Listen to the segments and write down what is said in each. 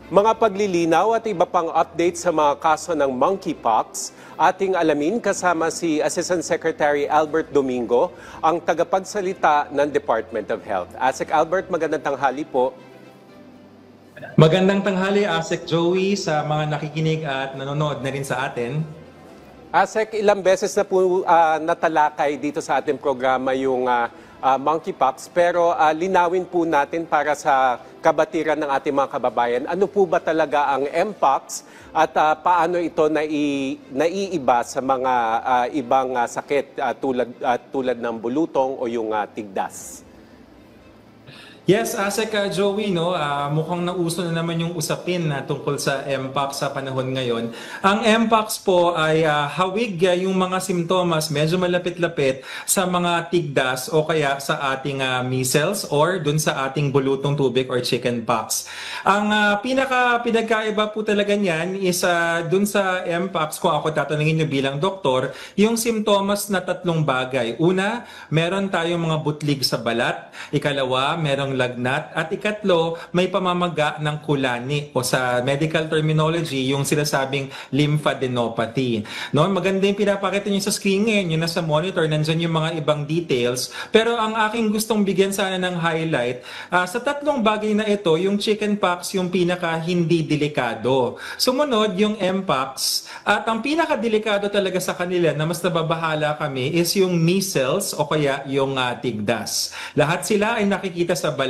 Mga paglilinaw at iba pang update sa mga kaso ng monkeypox, ating alamin kasama si Assistant Secretary Albert Domingo, ang tagapagsalita ng Department of Health. Asek Albert, magandang tanghali po. Magandang tanghali, Asek Joey, sa mga nakikinig at nanonood na rin sa atin. Asek, ilang beses na po natalakay dito sa ating programa yung monkeypox, pero linawin po natin para sa kabatiran ng ating mga kababayan. Ano po ba talaga ang mpox at paano ito naiiba sa mga ibang sakit tulad ng bulutong o yung tigdas? Yes, Asek Joey, no, mukhang nauso na naman yung usapin na tungkol sa mpox sa panahon ngayon. Ang mpox po ay hawig yung mga simptomas, medyo malapit-lapit sa mga tigdas o kaya sa ating measles or dun sa ating bulutong tubig or chickenpox. Ang pinagkaiba po talaga niyan is dun sa mpox, kung ako tatanungin nyo bilang doktor, yung simptomas na tatlong bagay. Una, meron tayong mga butlig sa balat. Ikalawa, merong lagnat. At ikatlo, may pamamaga ng kulani o sa medical terminology, yung sinasabing lymphadenopathy. No? Maganda yung pinapakita nyo sa screen ngayon, yun nasa monitor, nandyan yung mga ibang details. Pero ang aking gustong bigyan sana ng highlight, sa tatlong bagay na ito, yung chickenpox yung pinaka hindi delikado. Sumunod, yung mpox. At ang pinaka delikado talaga sa kanila na mas nababahala kami is yung measles o kaya yung tigdas. Lahat sila ay nakikita sa balat.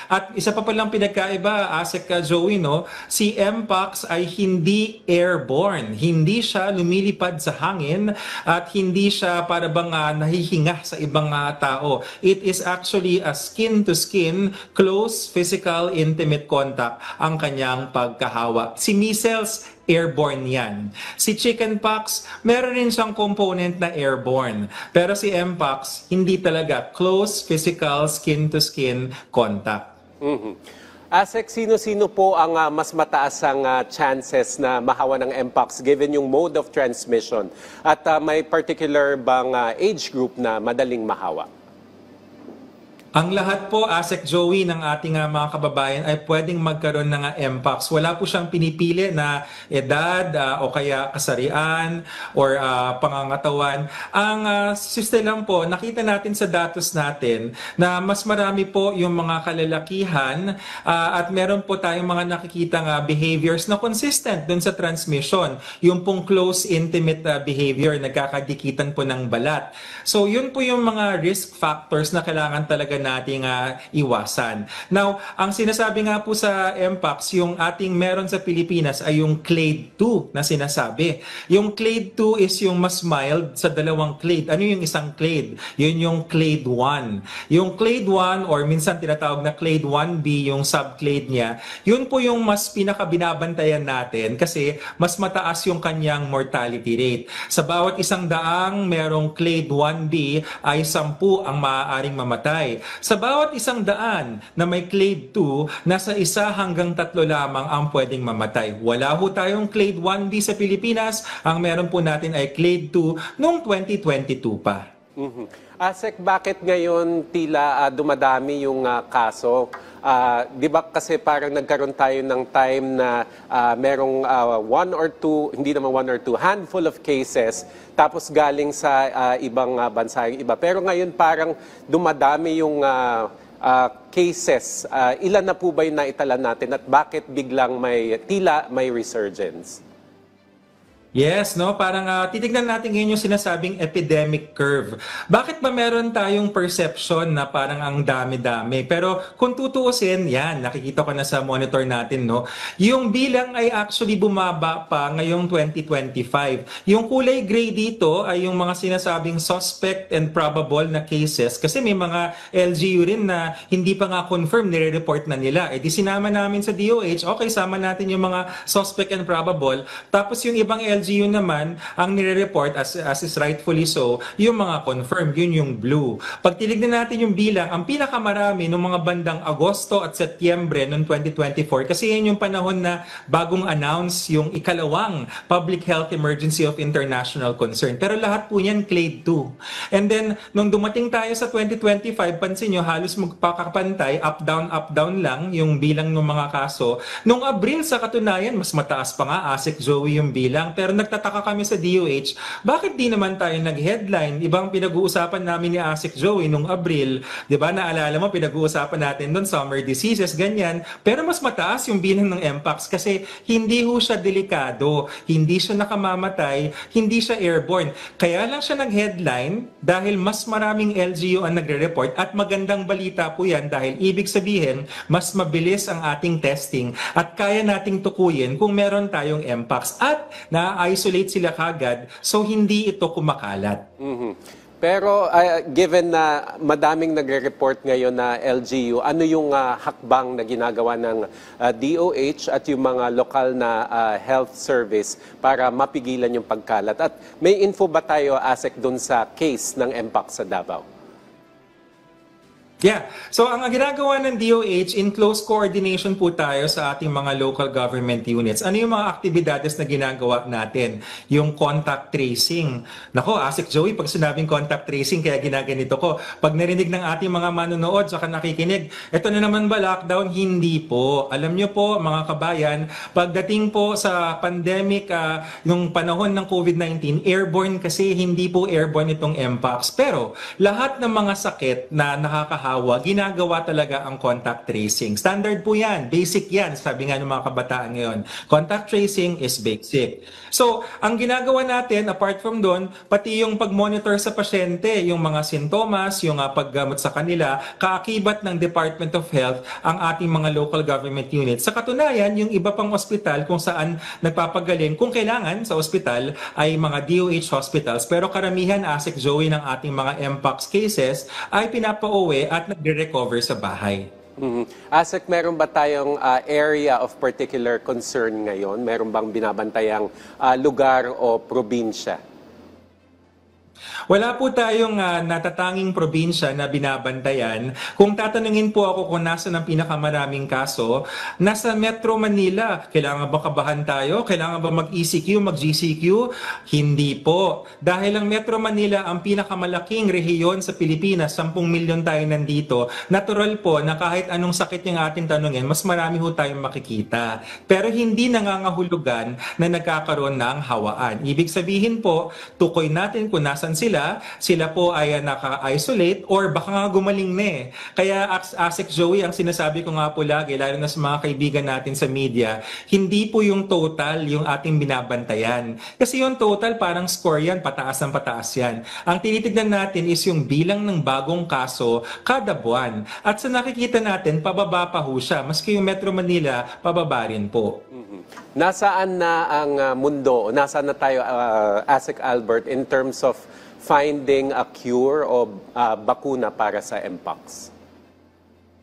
At isa pa palang pinagkaiba, Asek Joey, no? Si mpox ay hindi airborne. Hindi siya lumilipad sa hangin at hindi siya para bang nahihinga sa ibang tao. It is actually a skin-to-skin, close physical intimate contact ang kanyang pagkahawa. Si measles, airborne yan. Si chickenpox, meron rin siyang component na airborne. Pero si mpox, hindi talaga close physical skin-to-skin contact. Asek, sino-sino po ang mas mataas ang chances na mahawa ng mpox given yung mode of transmission? At may particular bang age group na madaling mahawa? Ang lahat po, Asek Joey, ng ating mga kababayan ay pwedeng magkaroon ng mpox. Wala po siyang pinipili na edad o kaya kasarian or pangangatawan. Ang system lang po, nakita natin sa datos natin na mas marami po yung mga kalalakihan at meron po tayong mga nakikitang behaviors na consistent dun sa transmission. Yung pong close, intimate behavior, nagkakadikitan po ng balat. So yun po yung mga risk factors na kailangan talaga nating iwasan. Now, ang sinasabi nga po sa mpox, yung ating meron sa Pilipinas ay yung clade 2 na sinasabi. Yung clade 2 is yung mas mild sa dalawang clade. Ano yung isang clade? Yun yung clade 1. Yung clade 1 or minsan tinatawag na clade 1B, yung subclade niya, yun po yung mas pinakabinabantayan natin kasi mas mataas yung kanyang mortality rate. Sa bawat 100 merong clade 1B ay 10 ang maaaring mamatay. Sa bawat 100 na may clade 2, nasa 1 hanggang 3 lamang ang pwedeng mamatay. Wala ho tayong clade 1B sa Pilipinas. Ang meron po natin ay clade 2 noong 2022 pa. Asek, bakit ngayon tila dumadami yung kaso? Di ba kasi parang nagkaroon tayo ng time na merong one or two, hindi naman one or two, handful of cases, tapos galing sa ibang bansa yung iba. Pero ngayon parang dumadami yung cases. Ilan na po ba yung naitala natin at bakit biglang tila may resurgence? Yes, no? Parang titignan natin ngayon yung sinasabing epidemic curve. Bakit ba meron tayong perception na parang ang dami-dami? Pero kung tutuusin, yan, nakikita ko na sa monitor natin, no? Yung bilang ay actually bumaba pa ngayong 2025. Yung kulay gray dito ay yung mga sinasabing suspect and probable na cases. Kasi may mga LGU rin na hindi pa nga confirm, nire-report na nila. Eh di sinama namin sa DOH, okay, sama natin yung mga suspect and probable. Tapos yung ibang LGU LGU naman, ang nire-report as is rightfully so, yung mga confirmed, yun yung blue. Pag tinignan natin yung bilang, ang pinakamarami ng mga bandang Agosto at Setyembre noong 2024, kasi yan yung panahon na bagong announce yung ikalawang Public Health Emergency of International Concern. Pero lahat po yan clade 2. And then, nung dumating tayo sa 2025, pansin nyo, halos magpakapantay, up, down lang yung bilang ng mga kaso. Nung Abril, sa katunayan, mas mataas pa nga, ASEC Joey yung bilang. Pero nagtataka kami sa DOH, bakit di naman tayo nag-headline? Ibang pinag-uusapan namin ni ASEC Joey nung Abril. Di ba, naalala mo, pinag-uusapan natin doon, summer diseases, ganyan. Pero mas mataas yung bilang ng MPAX kasi hindi ho siya delikado, hindi siya nakamamatay, hindi siya airborne. Kaya lang siya nag-headline dahil mas maraming LGU ang nagre-report at magandang balita po yan dahil ibig sabihin, mas mabilis ang ating testing at kaya nating tukuyin kung meron tayong MPAX at na-isolate sila kagad so hindi ito kumakalat. Pero given na madaming nagre-report ngayon na LGU, ano yung hakbang na ginagawa ng DOH at yung mga lokal na health service para mapigilan yung pagkalat? At may info ba tayo, ASEC, dun sa case ng MPAX sa Davao? Yeah. So ang ginagawa ng DOH, in close coordination po tayo sa ating mga local government units. Ano yung mga aktibidades na ginagawa natin? Yung contact tracing. Nako, ASEC Joey, pag sinabing contact tracing, kaya ginaganito ko. Pag narinig ng ating mga manonood, saka nakikinig, eto na naman ba lockdown? Hindi po. Alam nyo po, mga kabayan, pagdating po sa pandemic, nung panahon ng COVID-19, airborne kasi, hindi po airborne itong MPOX. Pero lahat ng mga sakit na nakakahawa, ginagawa talaga ang contact tracing. Standard po yan, basic yan, sabi nga ng mga kabataan ngayon. Contact tracing is basic. So, ang ginagawa natin, apart from doon, pati yung pag-monitor sa pasyente, yung mga sintomas, yung paggamot sa kanila, kaakibat ng Department of Health ang ating mga local government units. Sa katunayan, yung iba pang ospital kung saan nagpapagaling, kung kailangan sa ospital, ay mga DOH hospitals. Pero karamihan, ASEC Joey, ng ating mga MPOX cases ay pinapauwi at nagre-recover sa bahay. ASEC, meron ba tayong area of particular concern ngayon? Meron bang binabantayang lugar o probinsya? Wala po tayong natatanging probinsya na binabantayan. Kung tatanungin po ako kung nasa ng pinakamaraming kaso, nasa Metro Manila. Kailangan ba kabahan tayo? Kailangan ba mag-ECQ, mag-GCQ? Hindi po. Dahil ang Metro Manila ang pinakamalaking rehiyon sa Pilipinas, 10 milyon tayo nandito, natural po na kahit anong sakit yung ating tanungin, mas marami ho tayong makikita. Pero hindi nangangahulugan na nagkakaroon ng hawaan. Ibig sabihin po, tukoy natin kung nasan sila po ay naka-isolate or baka nga gumaling na eh. Kaya ASEC Joey, ang sinasabi ko nga po lagi, lalo na sa mga kaibigan natin sa media, hindi po yung total yung ating binabantayan. Kasi yung total parang score yan, pataas ng pataas yan. Ang tinitignan natin is yung bilang ng bagong kaso kada buwan. At sa nakikita natin, pababa pa ho siya. Maski yung Metro Manila, pababa rin po. Nasaan na ang mundo? Nasaan na tayo, ASEC Albert, in terms of finding a cure o bakuna para sa MPOX?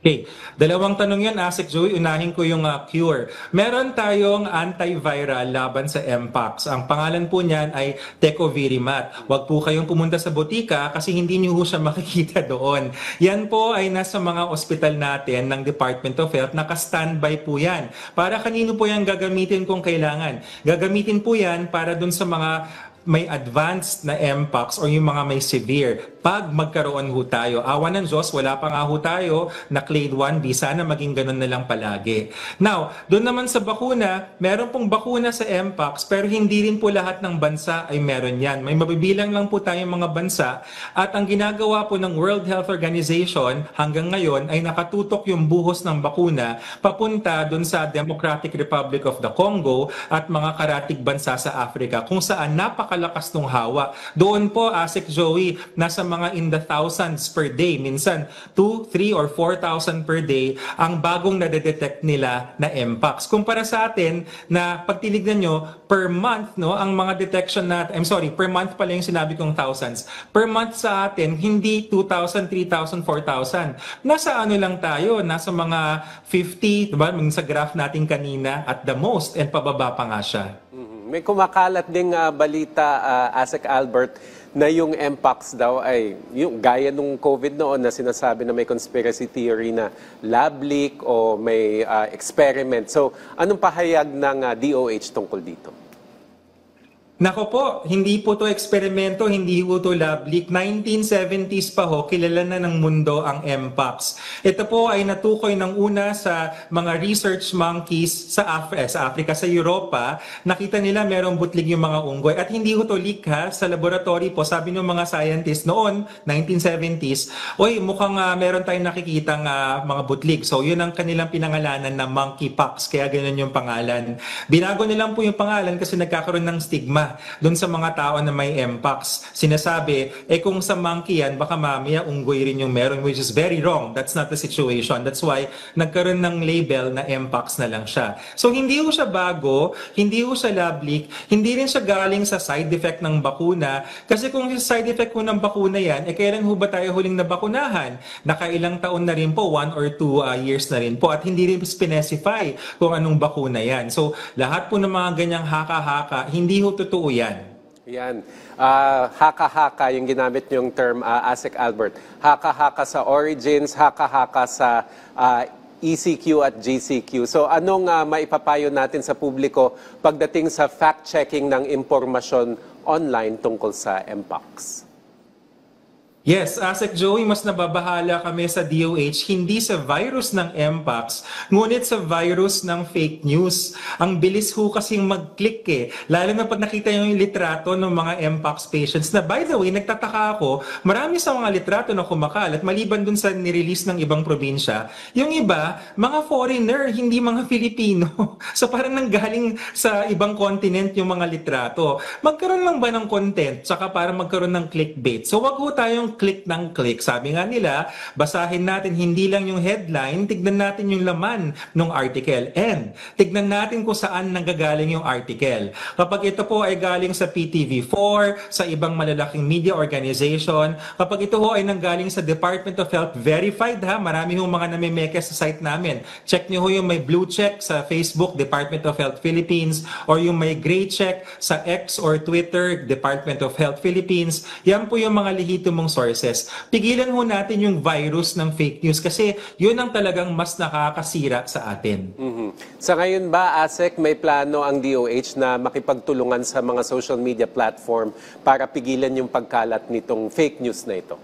Okay, dalawang tanong yan, ASEC Joey. Unahin ko yung cure. Meron tayong antiviral laban sa MPOX. Ang pangalan po niyan ay Tecovirimat. Huwag po kayong pumunta sa botika kasi hindi niyo siya makikita doon. Yan po ay nasa mga ospital natin ng Department of Health. Naka-standby po yan. Para kanino po yan gagamitin kung kailangan? Gagamitin po yan para dun sa mga may advanced na MPOX o yung mga may severe. Pag magkaroon ho tayo, awa ng Diyos, wala pa nga ho tayo na clade 1B, sana maging ganun na lang palagi. Now, doon naman sa bakuna, meron pong bakuna sa MPOX pero hindi rin po lahat ng bansa ay meron yan. May mabibilang lang po tayong mga bansa at ang ginagawa po ng World Health Organization hanggang ngayon ay nakatutok yung buhos ng bakuna papunta doon sa Democratic Republic of the Congo at mga karatig bansa sa Africa kung saan napakalakas ng hawa. Doon po, ASEC Joey, nasa mga in the thousands per day. Minsan, 2, 3, or 4,000 per day ang bagong nadedetect nila na MPOX. Kumpara sa atin na pag tinignan nyo, per month, no, ang mga detection natin, per month pala yung sinabi kong thousands. Per month sa atin, hindi 2,000, 3,000, 4,000. Nasa ano lang tayo, nasa mga 50, diba, sa graph natin kanina, at the most, and pababa pa nga siya. May kumakalat ding balita, Asek Albert, na yung Mpox daw ay yung gaya nung COVID noon na sinasabi na may conspiracy theory na lab leak o may experiment. So, anong pahayag ng DOH tungkol dito? Nako po, hindi po to eksperimento, hindi po to lab leak. 1970s pa ho, kilala na ng mundo ang Mpox. Ito po ay natukoy ng una sa mga research monkeys sa Africa, sa Europa. Nakita nila merong butlig yung mga unggoy. At hindi ho to leak ha, sa laboratory po, sabi ng mga scientists noon, 1970s, oy, mukhang meron tayong nakikitang mga butlig. So yun ang kanilang pinangalanan na monkeypox, kaya ganun yung pangalan. Binago nilang po yung pangalan kasi nagkakaroon ng stigma doon sa mga tao na may Mpox. Sinasabi, kung sa monkey yan, baka mamaya unggoy rin yung meron, which is very wrong. That's not the situation. That's why nagkaroon ng label na Mpox na lang siya. So hindi ho siya bago, hindi ho siya lab leak, hindi rin siya galing sa side effect ng bakuna. Kasi kung side effect ho ng bakuna yan, kailan ho ba tayo huling nabakunahan? Nakailang taon na rin po, 1 or 2 years na rin po. At hindi rin specify kung anong bakuna yan. So lahat po ng mga ganyang haka-haka, hindi ho totoo yan. Yan. Haka-haka yung ginamit niyong term, Asek Albert. Haka-haka sa origins, haka-haka sa ECQ at GCQ. So anong maipapayo natin sa publiko pagdating sa fact-checking ng impormasyon online tungkol sa Mpox? Yes, Asek Joey, mas nababahala kami sa DOH, hindi sa virus ng Mpox, ngunit sa virus ng fake news. Ang bilis ho kasing mag-click lalo na pag nakita yung litrato ng mga Mpox patients na, by the way, nagtataka ako, marami sa mga litrato na kumakalat, maliban dun sa nirelease ng ibang probinsya, yung iba, mga foreigner, hindi mga Filipino. So parang nanggaling sa ibang continent yung mga litrato. Magkaroon lang ba ng content, saka para magkaroon ng clickbait? So wag ho tayong click ng click. Sabi nga nila, basahin natin hindi lang yung headline, tignan natin yung laman ng article. And tignan natin kung saan nanggagaling yung article. Kapag ito po ay galing sa PTV4, sa ibang malalaking media organization, kapag ito ho ay nanggaling sa Department of Health verified ha, marami hong mga namimeke sa site namin. Check nyo ho yung may blue check sa Facebook, Department of Health Philippines, or yung may gray check sa X or Twitter, Department of Health Philippines. Yan po yung mga lehitimong sources. Pigilan ho natin yung virus ng fake news kasi yun ang talagang mas nakakasira sa atin. Sa ngayon ba, Asek, may plano ang DOH na makipagtulungan sa mga social media platform para pigilan yung pagkalat nitong fake news na ito?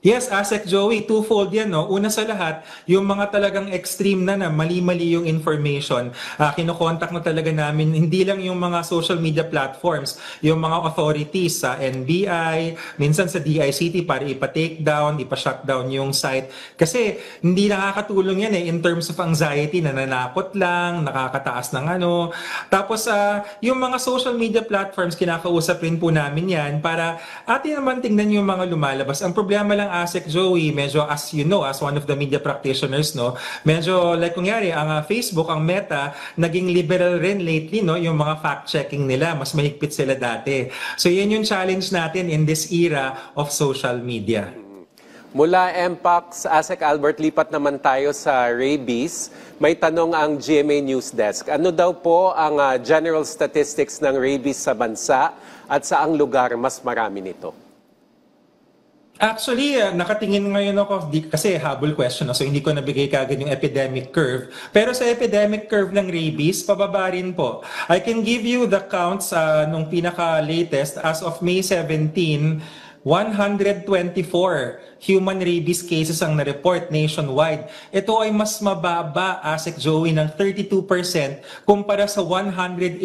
Yes, Asek Joey, twofold yan. No? Una sa lahat, yung mga talagang extreme na mali-mali yung information, kinokontak na talaga namin, hindi lang yung mga social media platforms, yung mga authorities sa NBI, minsan sa DICT para ipa-take down, ipa-shutdown yung site. Kasi hindi nakakatulong yan in terms of anxiety, nananakot lang, nakakataas ng ano. Tapos yung mga social media platforms, kinakausap rin po namin yan para atin naman tingnan yung mga lumalabas. Ang problema lang, Asek Joey, medyo as you know, as one of the media practitioners, no, medyo like kunyari, ang Facebook, ang Meta, naging liberal rin lately, no, yung mga fact-checking nila, mas mahigpit sila dati. So yan yung challenge natin in this era of social media. Mula Mpox, Asek Albert, lipat naman tayo sa rabies. May tanong ang GMA News Desk. Ano daw po ang general statistics ng rabies sa bansa at saang lugar mas marami nito? Actually, nakatingin ngayon ako kasi habol question, so hindi ko nabigay kagad yung epidemic curve. Pero sa epidemic curve ng rabies, pababa rin po. I can give you the counts nung pinaka-latest as of May 17, 124 human rabies cases ang na-report nationwide. Ito ay mas mababa, Asek Joey, ng 32% kumpara sa 183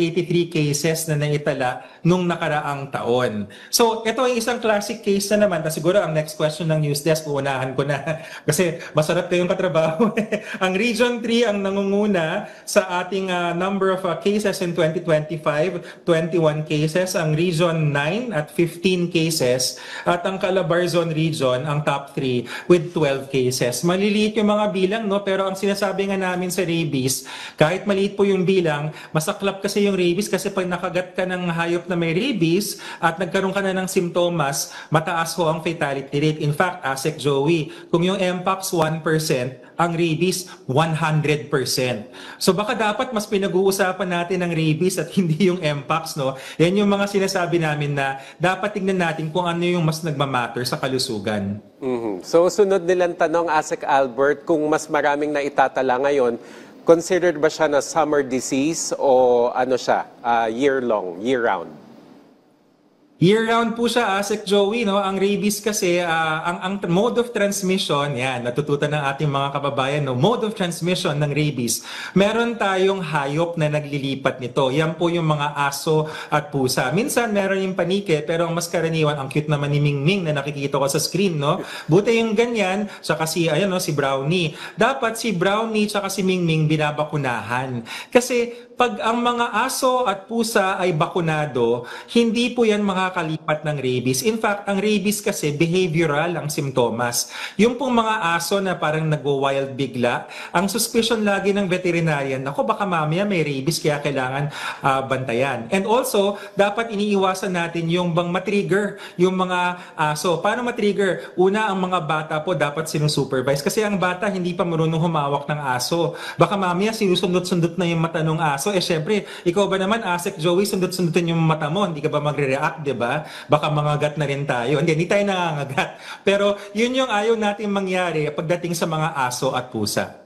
cases na naitala nung nakaraang taon. So, ito ay isang classic case na naman. Siguro ang next question ng News Desk, uunahan ko na. Kasi masarap kayong katrabaho. Ang Region 3 ang nangunguna sa ating number of cases in 2025, 21 cases. Ang Region 9 at 15 cases. At ang Calabarzon Region, ang top 3 with 12 cases. Maliliit yung mga bilang, no? Pero ang sinasabi nga namin sa rabies, kahit maliit po yung bilang, masaklap kasi yung rabies kasi pag nakagat ka ng hayop na may rabies at nagkaroon ka na ng simptomas, mataas ho ang fatality rate. In fact, Asek Joey, kung yung Mpox 1%, ang rabies 100%. So baka dapat mas pinag-uusapan natin ang rabies at hindi yung Mpox, no? Yan yung mga sinasabi namin na dapat tignan natin kung ano yung mas nagmamatter sa kalusugan. So sunod nilang tanong, Asek Albert, kung mas maraming na itatala ngayon, considered ba siya na summer disease o ano siya, year-long, year-round? Year-round po siya, Asek Joey, no? Ang rabies kasi, ang mode of transmission, yan, natututan ng ating mga kababayan, no? Mode of transmission ng rabies. Meron tayong hayop na naglilipat nito. Yan po yung mga aso at pusa. Minsan, meron yung panike, pero ang mas karaniwan, ang cute naman ni Mingming na nakikita ko sa screen, no? Buti yung ganyan, saka si, ayan, no, si Brownie. Dapat si Brownie saka si Mingming binabakunahan. Kasi, pag ang mga aso at pusa ay bakunado, hindi po yan makakalipat ng rabies. In fact, ang rabies kasi behavioral ang simptomas. Yung pong mga aso na parang nagwo-wild bigla, ang suspicion lagi ng veterinarian, ako baka mamaya may rabies kaya kailangan bantayan. And also, dapat iniiwasan natin yung bang matrigger yung mga aso. Paano matrigger? Una, ang mga bata po dapat sinusupervise kasi ang bata hindi pa marunong humawak ng aso. Baka mamaya sinusundot-sundot na yung mata ng aso. Syempre, ikaw ba naman, Asek Joey, sundot-sundutin yung mata mo, hindi ka ba magre-react, di ba? Baka mangagat na rin tayo. Hindi tayo nangangagat. Pero yun yung ayaw natin mangyari pagdating sa mga aso at pusa.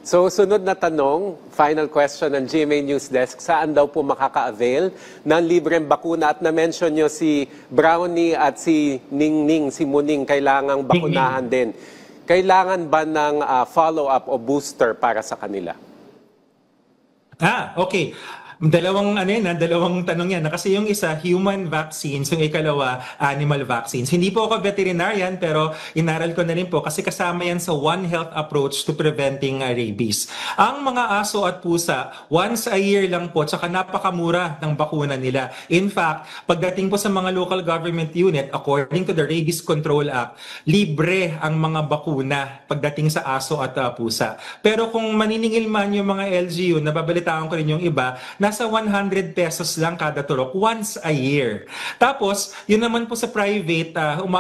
So, sunod na tanong, final question ng GMA News Desk, saan daw po makaka-avail ng libreng bakuna? At na-mention nyo si Brownie at si Ningning, si Muning, kailangang bakunahan din. Kailangan ba ng follow-up o booster para sa kanila? Okay. Dalawang tanong yan. Kasi yung isa, human vaccines, yung ikalawa, animal vaccines. Hindi po ako veterinarian, pero inaral ko na rin po kasi kasama yan sa One Health approach to preventing rabies. Ang mga aso at pusa, once a year lang po, tsaka napakamura ng bakuna nila. In fact, pagdating po sa mga local government unit, according to the Rabies Control Act, libre ang mga bakuna pagdating sa aso at pusa. Pero kung maniningil man yung mga LGU, nababalitaan ko rin yung iba, nasa 100 pesos lang kada turok once a year. Tapos, yun naman po sa private,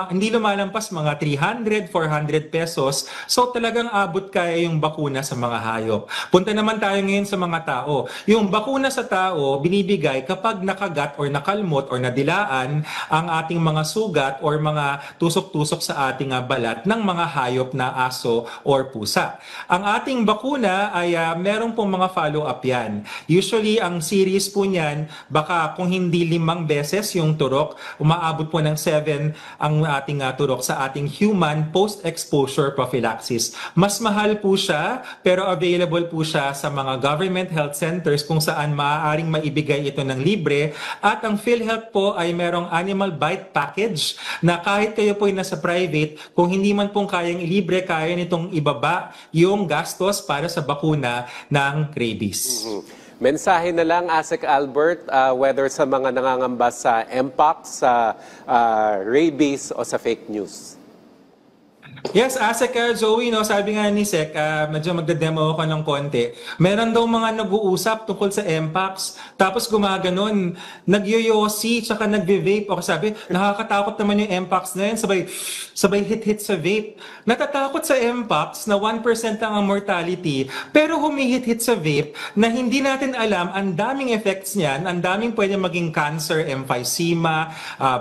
hindi lumalampas mga 300, 400 pesos. So talagang abot kaya yung bakuna sa mga hayop. Punta naman tayo ngayon sa mga tao. Yung bakuna sa tao, binibigay kapag nakagat or nakalmot or nadilaan ang ating mga sugat or mga tusok-tusok sa ating balat ng mga hayop na aso or pusa. Ang ating bakuna ay meron pong mga follow-up yan. Usually, ang series po niyan, baka kung hindi 5 beses yung turok, umaabot po ng 7 ang ating turok sa ating human post-exposure prophylaxis. Mas mahal po siya, pero available po siya sa mga government health centers kung saan maaaring maibigay ito ng libre. At ang PhilHealth po ay merong animal bite package na kahit kayo po ay nasa private, kung hindi man pong kayang ilibre, kaya nitong ibaba yung gastos para sa bakuna ng rabies. Mensahe na lang, Asek Albert, whether sa mga nangangamba sa Mpox, sa rabies o sa fake news. Yes, Asek Joey, no, sabi nga ni Sek, medyo magdademo ako ng konti. Meron daw mga nag-uusap tungkol sa Mpox, tapos gumaganon, nagyoyosi, tsaka nagve-vape. Ako sabi, nakakatakot naman yung Mpox na yun, sabay hit-hit sa vape. Natatakot sa Mpox na 1% lang ang mortality, pero humihit-hit sa vape na hindi natin alam, ang daming effects niyan, ang daming pwede maging cancer, emphysema,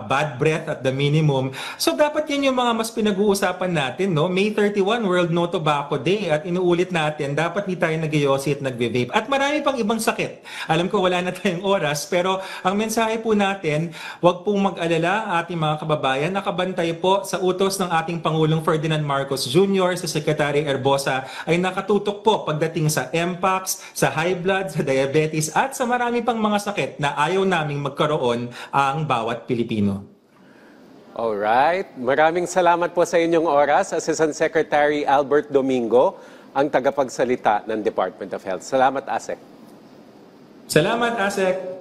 bad breath at the minimum. So dapat yan yung mga mas pinag-uusapan natin, no? May 31, World No Tobacco Day, at inuulit natin, dapat di tayo nag-yosi at nagve-vape. At marami pang ibang sakit. Alam ko wala na tayong oras, pero ang mensahe po natin, wag pong mag-alala ating mga kababayan, nakabantay po sa utos ng ating Pangulong Ferdinand Marcos Jr., sa Secretary Erbosa, ay nakatutok po pagdating sa Mpox, sa high blood, sa diabetes, at sa marami pang mga sakit na ayaw naming magkaroon ang bawat Pilipino. Alright. Maraming salamat po sa inyong oras. Assistant Secretary Albert Domingo, ang tagapagsalita ng Department of Health. Salamat, Asek. Salamat, Asek.